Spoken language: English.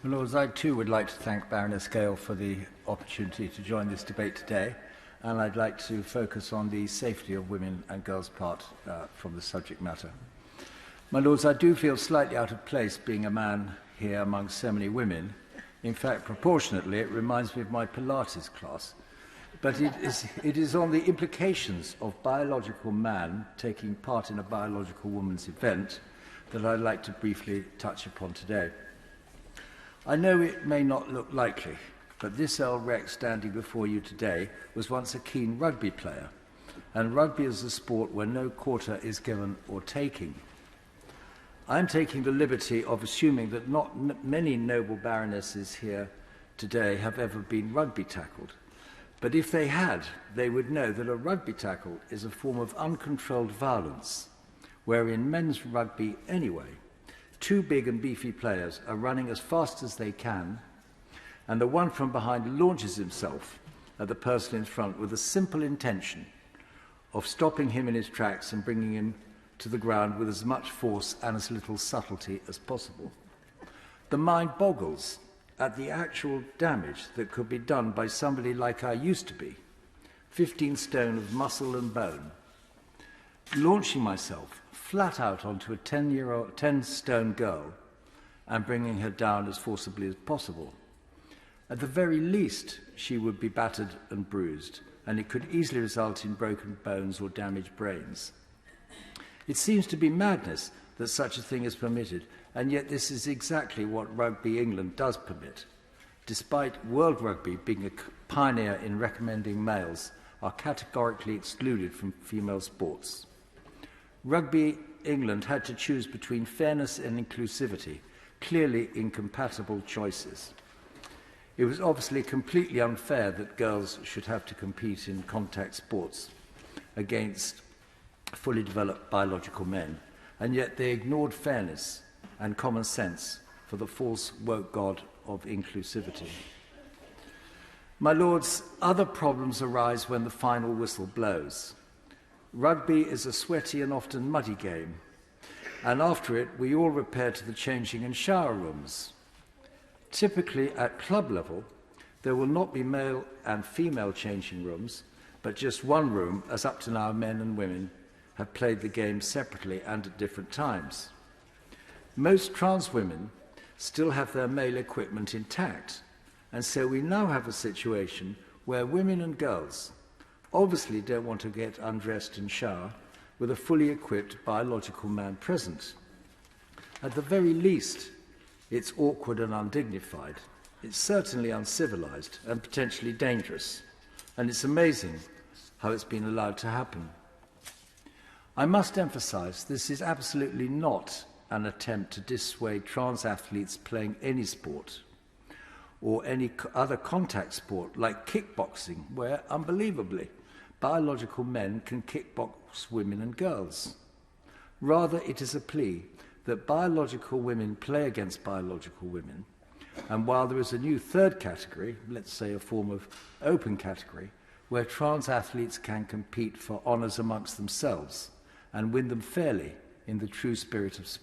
My Lords, I too would like to thank Baroness Gale for the opportunity to join this debate today, and I'd like to focus on the safety of women and girls' part from the subject matter. My Lords, I do feel slightly out of place being a man here among so many women. In fact, proportionately, it reminds me of my Pilates class. But it is on the implications of biological man taking part in a biological woman's event that I'd like to briefly touch upon today. I know it may not look likely, but this Earl Rex standing before you today was once a keen rugby player, and rugby is a sport where no quarter is given or taking. I'm taking the liberty of assuming that not many noble baronesses here today have ever been rugby tackled. But if they had, they would know that a rugby tackle is a form of uncontrolled violence, where in men's rugby anyway, two big and beefy players are running as fast as they can, and the one from behind launches himself at the person in front with a simple intention of stopping him in his tracks and bringing him to the ground with as much force and as little subtlety as possible. The mind boggles at the actual damage that could be done by somebody like I used to be, 15 stone of muscle and bone, launching myself flat out onto a 10-stone girl and bringing her down as forcibly as possible. At the very least, she would be battered and bruised, and it could easily result in broken bones or damaged brains. It seems to be madness that such a thing is permitted, and yet this is exactly what Rugby England does permit. Despite World Rugby being a pioneer in recommending males are categorically excluded from female sports. Rugby England had to choose between fairness and inclusivity, clearly incompatible choices. It was obviously completely unfair that girls should have to compete in contact sports against fully developed biological men, and yet they ignored fairness and common sense for the false woke god of inclusivity. My Lords, other problems arise when the final whistle blows. Rugby is a sweaty and often muddy game, and after it we all repair to the changing and shower rooms. Typically at club level, there will not be male and female changing rooms, but just one room, as up to now men and women have played the game separately and at different times. Most trans women still have their male equipment intact, and so we now have a situation where women and girls obviously don't want to get undressed and shower with a fully equipped biological man present. At the very least, it's awkward and undignified. It's certainly uncivilized and potentially dangerous, and it's amazing how it's been allowed to happen. I must emphasize this is absolutely not an attempt to dissuade trans athletes playing any sport or any other contact sport like kickboxing, where, unbelievably, biological men can kickbox women and girls. Rather, it is a plea that biological women play against biological women, and while there is a new third category, let's say a form of open category, where trans athletes can compete for honours amongst themselves and win them fairly in the true spirit of sport.